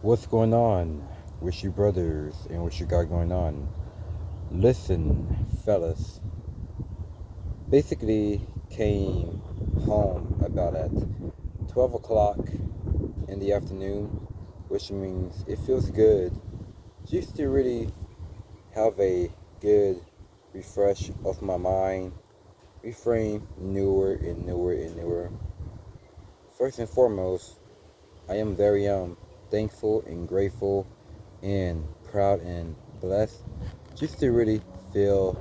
What's going on with you brothers and what you got going on? Listen, fellas. Basically came home about at 12 o'clock in the afternoon, which means it feels good just to really have a good refresh of my mind, reframe newer and newer and newer. First and foremost, I am very thankful and grateful and proud and blessed just to really feel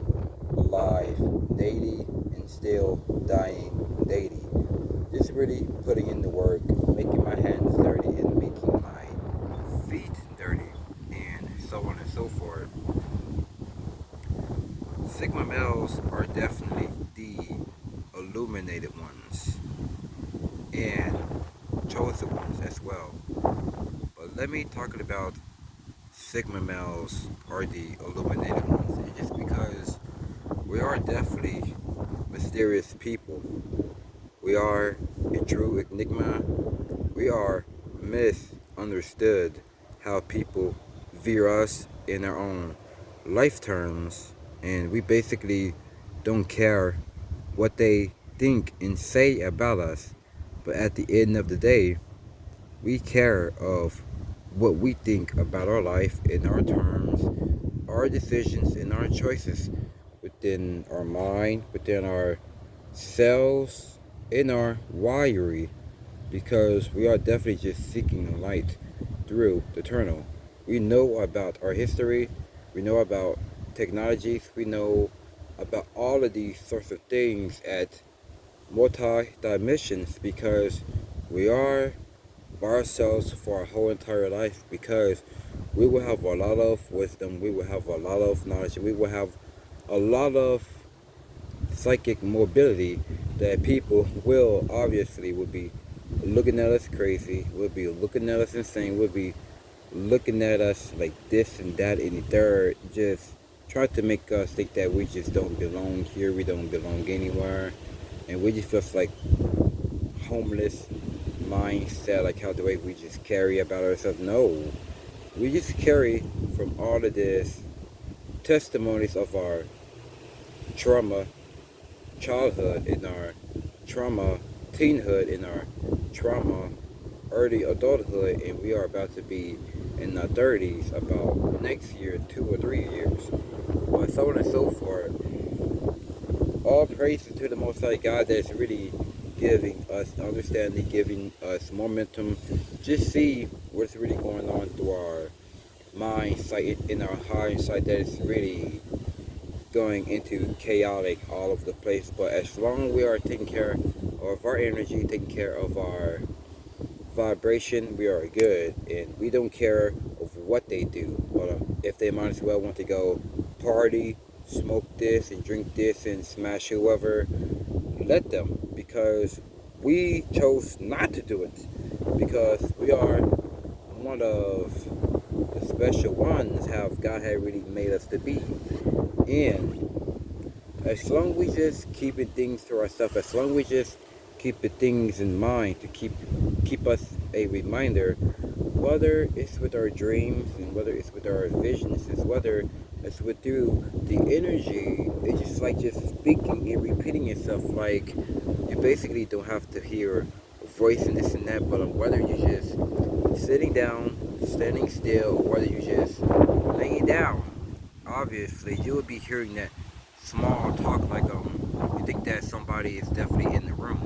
alive daily and still dying daily. Just really putting in the work, making my hands dirty and making my feet dirty and so on and so forth. Sigma males are definitely the illuminated ones and chosen ones as well. But let me talk about Sigma males are the illuminated ones, and just because we are definitely mysterious people, we are a true enigma, we are misunderstood how people view us in our own life terms, and we basically don't care what they think and say about us, but at the end of the day, we care of what we think about our life in our terms, our decisions and our choices within our mind, within our cells, in our wiring, because we are definitely just seeking light through the eternal. We know about our history, we know about technologies, we know about all of these sorts of things at multi-dimensions because we are by ourselves for our whole entire life, because we will have a lot of wisdom, we will have a lot of knowledge, we will have a lot of psychic mobility that people will obviously would be looking at us crazy, will be looking at us insane, will be looking at us like this and that and the third, just try to make us think that we just don't belong here, we don't belong anywhere, and we just feel like homeless mindset, like how the way we just carry about ourselves. No, we just carry from all of this testimonies of our trauma childhood, in our trauma teenhood, in our trauma early adulthood, and we are about to be in our 30s about next year, 2 or 3 years, and so on and so forth. All praises to the Most High God that's really giving us understanding, giving us momentum. Just see what's really going on through our mind sight, in our hindsight, that is really going into chaotic all over the place. But as long as we are taking care of our energy, taking care of our vibration, we are good, and we don't care of what they do. But if they might as well want to go party, smoke this and drink this and smash whoever, let them, because we chose not to do it, because we are one of the special ones how God had really made us to be. And as long as we just keeping things to ourselves, as long as we just keeping things in mind to keep us a reminder, whether it's with our dreams and whether it's with our visions, and whether it's with through the energy, it's just like just speaking and repeating yourself. Like, you basically don't have to hear a voice and this and that, but whether you just sitting down, standing still, or whether you just laying down, obviously you will be hearing that small talk, like you think that somebody is definitely in the room.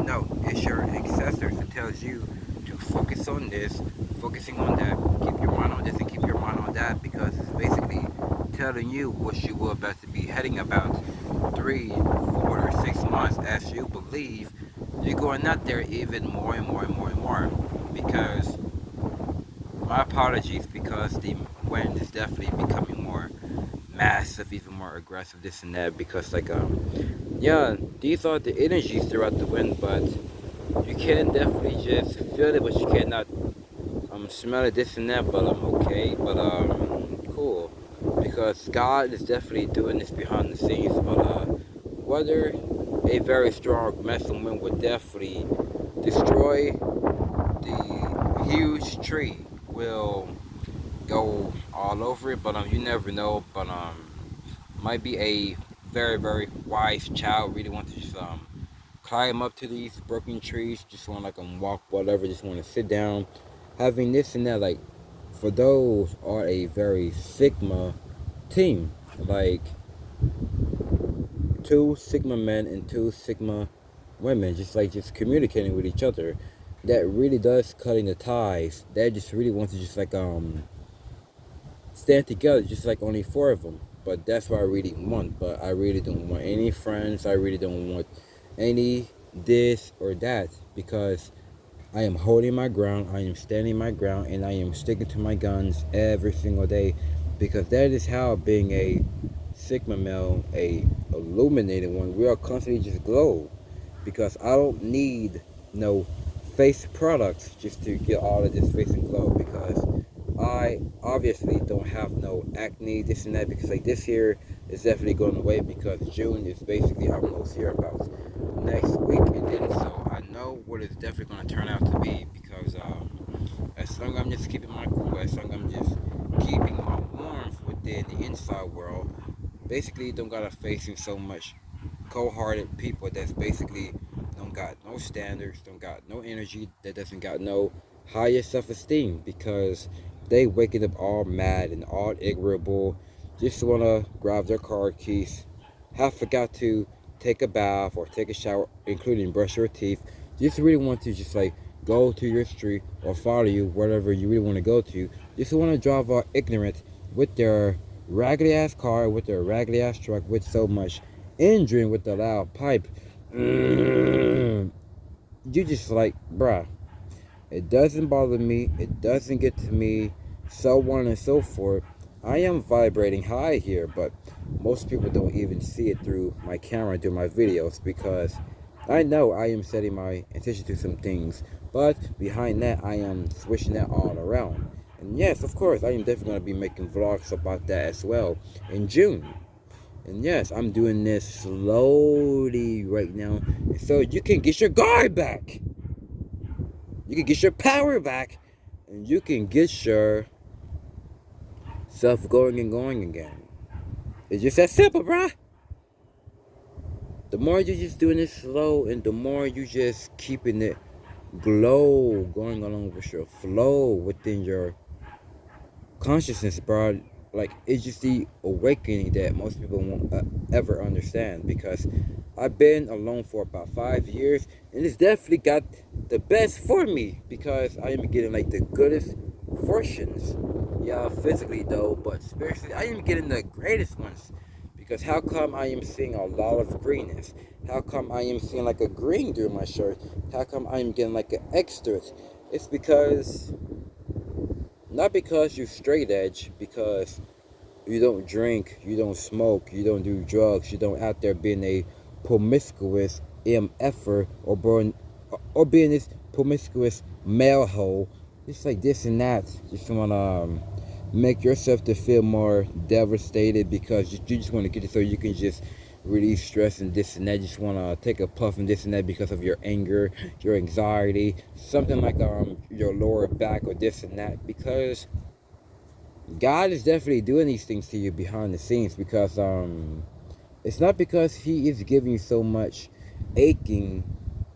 No, it's your ancestors that tells you to focus on this, focusing on that, keep your mind on this and keep your mind on that, because it's basically telling you what you will about to be heading about 3, 4, or 6 months, as you believe you're going out there even more and more and more and more. Because my apologies, because the wind is definitely becoming more massive, even more aggressive, this and that, because like yeah, these are the energies throughout the wind, but you can definitely just feel it, but you cannot smell it, this and that. But okay, but cool, because God is definitely doing this behind the scenes. But whether a very strong massive wind would definitely destroy the huge tree will go all over it, but you never know. But might be a very very wise child really want to just climb up to these broken trees, just want to like walk whatever, just want to sit down, having this and that. Like for those are a very Sigma team, like 2 Sigma men and 2 Sigma women, just communicating with each other. That really does cutting the ties. They just really want to just like stand together, just like only 4 of them. But that's what I really want. But I really don't want any friends. I really don't want any this or that, because I am holding my ground. I am standing my ground, and I am sticking to my guns every single day, because that is how being a Sigma male, a illuminated one, we are constantly just glow. Because I don't need no face products just to get all of this face and glow, because I obviously don't have no acne, this and that, because like this year is definitely going away, because June is basically almost here about next week, and then so I know what it's definitely going to turn out to be, because as long as I'm just keeping my cool, as long as I'm just keeping my warmth within the inside world, basically don't gotta facing so much cold-hearted people that's basically don't got no standards, don't got no energy, that doesn't got no higher self-esteem, because they waking up all mad and all ignorable, just wanna grab their car keys, have forgot to take a bath or take a shower, including brush your teeth, just really want to just like go to your street or follow you wherever you really want to go to, just want to drive all ignorant with their raggedy ass car, with their raggedy ass truck, with so much engine, with the loud pipe. You just like, bruh, it doesn't bother me, it doesn't get to me, so on and so forth. I am vibrating high here, but most people don't even see it through my camera, through my videos, because I know I am setting my attention to some things, but behind that I am switching that all around. And yes, of course, I am definitely going to be making vlogs about that as well in June. And yes, I'm doing this slowly right now, so you can get your guard back. You can get your power back, and you can get your self going and going again. It's just that simple, bruh. The more you're just doing it slow, and the more you just keeping it glow, going along with your flow within your consciousness, bro. Like, it's just the awakening that most people won't ever understand, because I've been alone for about 5 years, and it's definitely got the best for me, because I am getting like the goodest fortunes. Yeah, physically though, but spiritually I am getting the greatest ones. Because how come I am seeing a lot of greenness? How come I am seeing like a green through my shirt? How come I am getting like an extra? It's because, not because you straight edge, because you don't drink, you don't smoke, you don't do drugs, you don't out there being a promiscuous MFer, or being this promiscuous male hoe. It's like this and that. Just wanna make yourself to feel more devastated, because you just want to get it so you can just release stress and this and that. You just want to take a puff and this and that because of your anger, your anxiety, something like your lower back or this and that, because God is definitely doing these things to you behind the scenes, because it's not because he is giving you so much aching.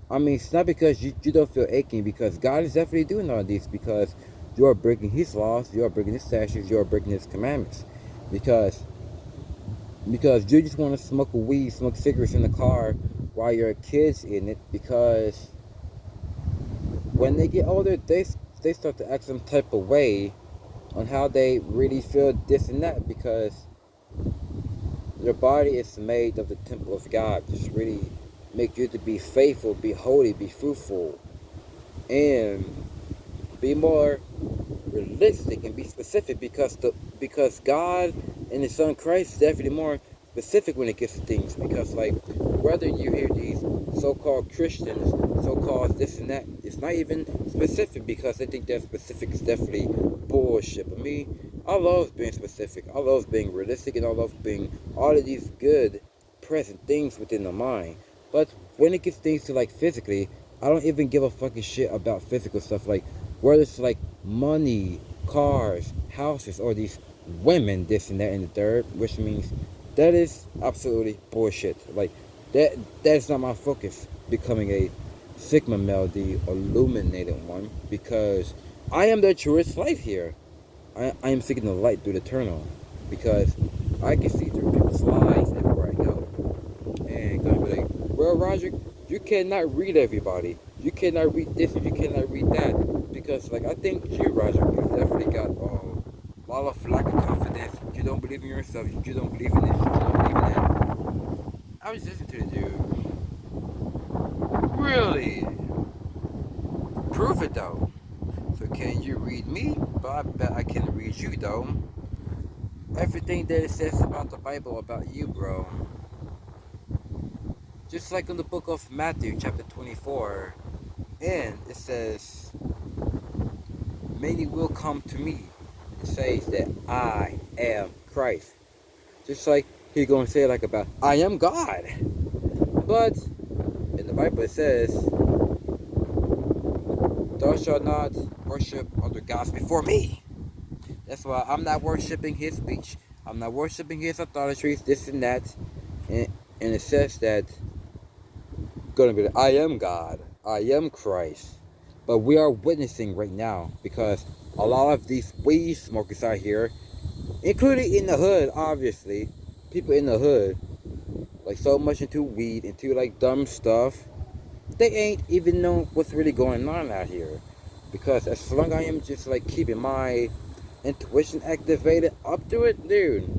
I mean, it's not because you don't feel aching, because God is definitely doing all these, because you are breaking his laws, you are breaking his statutes, you are breaking his commandments. Because you just want to smoke a weed, smoke cigarettes in the car while your kids in it, because when they get older, they start to act some type of way on how they really feel this and that, because your body is made of the temple of God. Just really make you to be faithful, be holy, be fruitful, and be more realistic and be specific, because God and his son Christ is definitely more specific when it gets to things, because like whether you hear these so-called Christians, so-called this and that, it's not even specific, because they think that specific is definitely bullshit. But me, I love being specific, I love being realistic, and I love being all of these good present things within the mind. But when it gets things to like physically, I don't even give a fucking shit about physical stuff, like whether it's like money, cars, houses, or these women, this and that and the third, which means that is absolutely bullshit. Like that's not my focus. Becoming a Sigma male, the illuminated one, because I am the truest light here. I am seeking the light through the tunnel, because I can see through people's lives everywhere I go. And gonna be like, well, Roger, you cannot read everybody. You cannot read this and you cannot read that. Because, like, I think you, Roger, you definitely got a lot of lack of confidence. You don't believe in yourself. You don't believe in this. You don't believe in that. I was listening to the dude. Really? Prove it, though. So, can you read me? But I bet I can read you, though. Everything that it says about the Bible about you, bro. Just like in the book of Matthew, chapter 24, and it says, many will come to me. It says that I am Christ. Just like he's going to say like about, I am God. But in the Bible it says, thou shalt not worship other gods before me. That's why I'm not worshiping his speech. I'm not worshiping his idolatries, this and that. And it says that gonna be I am God, I am Christ. But we are witnessing right now, because a lot of these weed smokers out here, including in the hood, obviously, people in the hood, like so much into weed, into like dumb stuff, they ain't even know what's really going on out here. Because as long as I am just like keeping my intuition activated up to it, dude,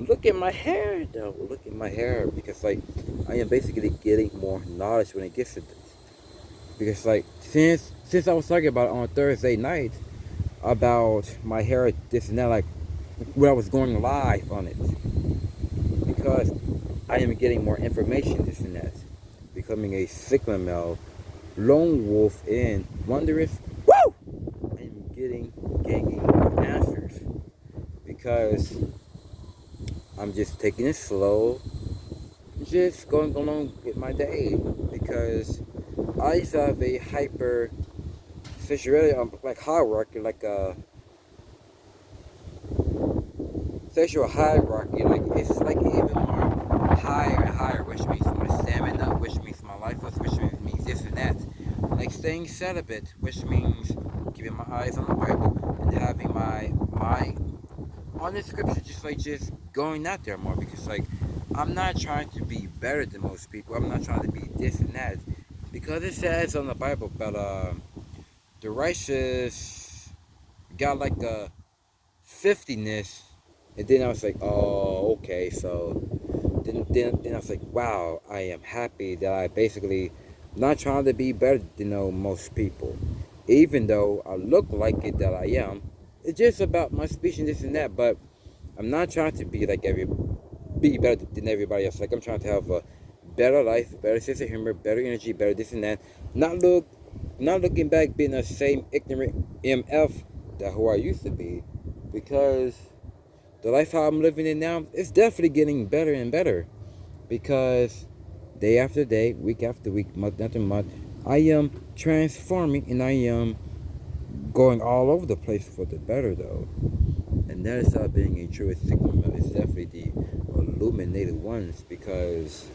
look at my hair though, look at my hair, because like I am basically getting more knowledge when it gets to this. Because like since I was talking about it on Thursday night about my hair, this and that, like when I was going live on it, because I am getting more information, this and that, becoming a Sigma male, lone wolf, and wondrous. Woo! I am gaining more answers, because I'm just taking it slow, just going along with my day, because I used to have a hyper sexuality, like hierarchy, like a sexual hierarchy, like it's like even more higher and higher, which means my stamina, which means my life force, which means this and that. Like staying celibate, which means keeping my eyes on the Bible and having my mind on the scripture, just going out there more, because like I'm not trying to be better than most people. I'm not trying to be this and that, because it says on the Bible about the righteous got like a 50ness, and then I was like, oh, okay. So then I was like, wow, I am happy that I basically not trying to be better than most people, even though I look like it that I am. It's just about my speech and this and that, but I'm not trying to be like be better than everybody else. Like I'm trying to have a better life, better sense of humor, better energy, better this and that. Not looking back being the same ignorant MF that who I used to be, because the life how I'm living in now is definitely getting better and better, because day after day, week after week, month after month, I am transforming and I am going all over the place for the better though. And that is how being a true Sigma male is definitely the illuminated ones, because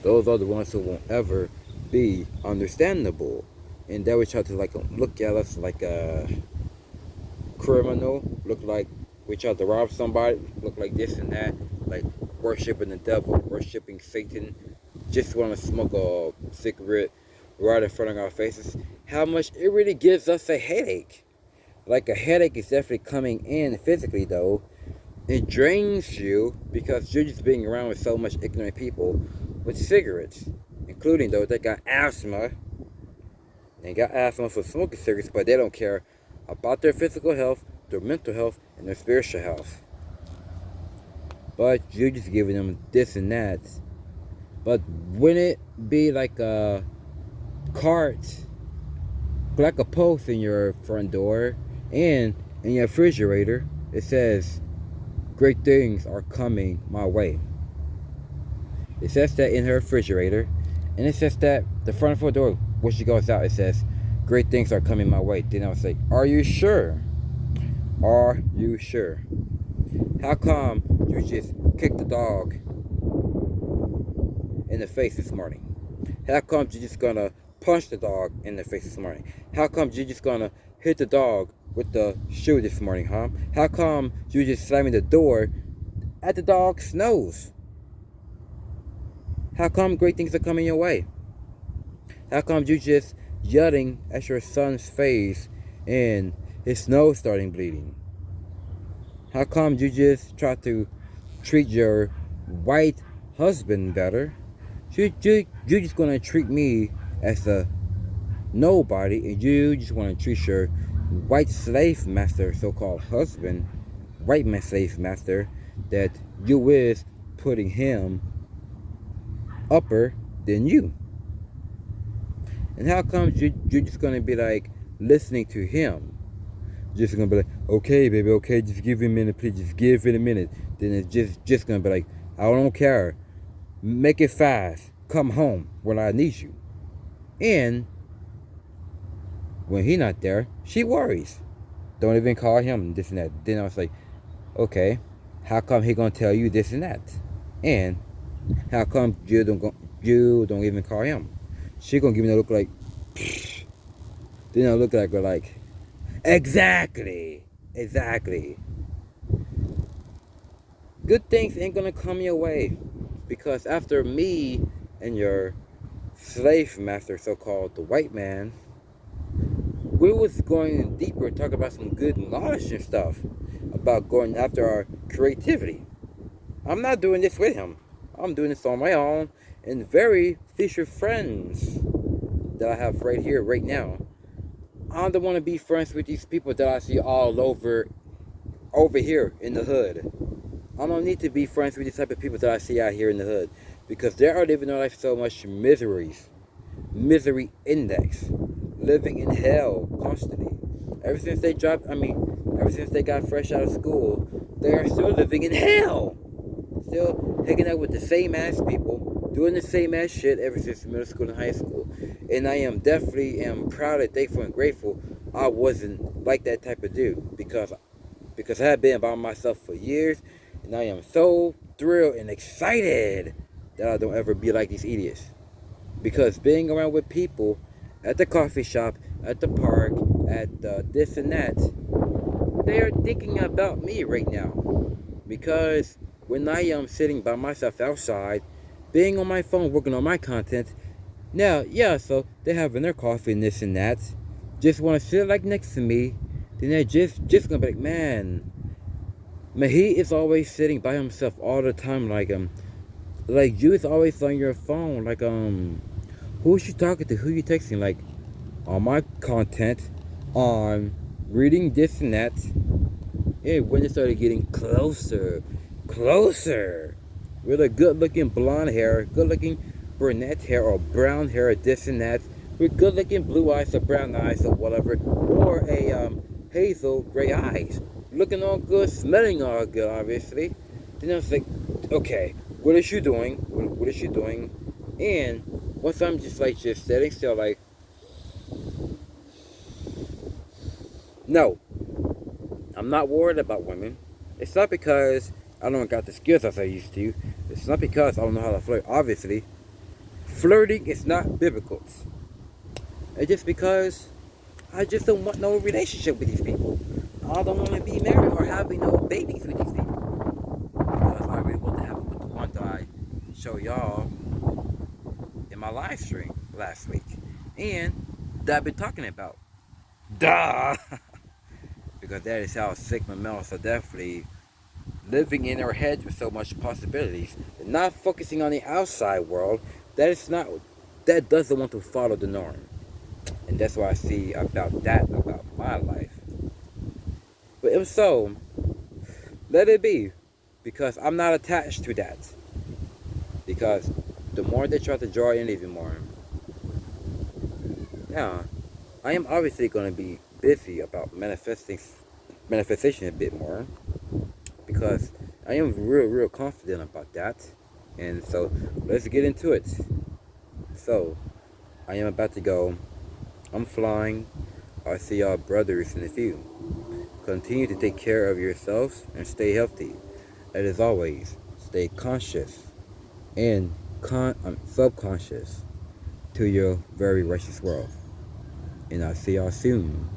those are the ones who won't ever be understandable, and they would try to like look at us like a criminal, look like we try to rob somebody, look like this and that, like worshiping the devil, worshiping Satan, just want to smoke a cigarette right in front of our faces. How much it really gives us a headache. Like a headache is definitely coming in physically though. It drains you, because you're just being around with so much ignorant people with cigarettes, including those that got asthma. They got asthma for smoking cigarettes, but they don't care about their physical health, their mental health, and their spiritual health. But you're just giving them this and that. But wouldn't it be like a cart, like a post in your front door and in your refrigerator? It says, great things are coming my way. It says that in her refrigerator, and it says that the front of her door, when she goes out, it says, great things are coming my way. Then I was like, are you sure? Are you sure? How come you just kicked the dog in the face this morning? How come you just gonna punch the dog in the face this morning? How come you just gonna hit the dog with the shoe this morning, huh? How come you just slamming the door at the dog's nose? How come great things are coming your way? How come you just yelling at your son's face and his nose starting bleeding? How come you just try to treat your white husband better? You just gonna treat me as a nobody, and you just wanna treat your white slave master, so-called husband, white man slave master, that you is putting him upper than you. And how come you're just gonna be like listening to him? Just gonna be like, okay, baby, okay, just give it a minute, please, just give it a minute. Then it's just gonna be like, I don't care, make it fast, come home when I need you. And when he not there, she worries. Don't even call him this and that. Then I was like, okay, how come he gonna tell you this and that? And how come you don't even call him? She gonna give me a look like, psh. Then I look at her like, exactly. Good things ain't gonna come your way, because after me and your slave master, so-called the white man, we was going deeper, talk about some good knowledge and stuff about going after our creativity. I'm not doing this with him. I'm doing this on my own and very future friends that I have right here, right now. I don't want to be friends with these people that I see all over here in the hood. I don't need to be friends with these type of people that I see out here in the hood, because they are living their life so much misery index, living in hell constantly. Ever since they got fresh out of school, they are still living in hell. Still hanging out with the same ass people, doing the same ass shit ever since middle school and high school. And I am definitely proud and thankful and grateful I wasn't like that type of dude, because I have been by myself for years, and I am so thrilled and excited that I don't ever be like these idiots. Because being around with people at the coffee shop, at the park, at this and that, they are thinking about me right now. Because when I am sitting by myself outside, being on my phone, working on my content, now, yeah, so they're having their coffee and this and that, just want to sit like next to me, then they're just gonna be like, man, he is always sitting by himself all the time, like you is always on your phone, like who is you talking to, who you texting, like on my content, on reading this and that. And when it started getting closer with a good looking blonde hair, good looking brunette hair or brown hair or this and that, with good looking blue eyes or brown eyes or whatever, or a hazel gray eyes, looking all good, smelling all good, obviously. Then I was like, okay, what is she doing? What is she doing? And once I'm just sitting still, like, no, I'm not worried about women. It's not because I don't got the skills as I used to. It's not because I don't know how to flirt. Obviously, flirting is not biblical. It's just because I just don't want no relationship with these people. I don't want to be married or having no babies with these people. Because I really want to have it with the one that I show y'all in my live stream last week. And that I've been talking about. Duh! Because that is how Sigma males are definitely living in our heads with so much possibilities. And not focusing on the outside world. That doesn't want to follow the norm. And that's what I see about my life. But if so, let it be. Because I'm not attached to that. Because the more they try to draw in even more. Now, I am obviously going to be busy about manifestation a bit more. Because I am real confident about that. And so, let's get into it. So, I am about to go. I'm flying. I'll see y'all brothers in a few. continue to take care of yourselves and stay healthy. And as always, stay conscious and subconscious to your very righteous world. And I'll see y'all soon.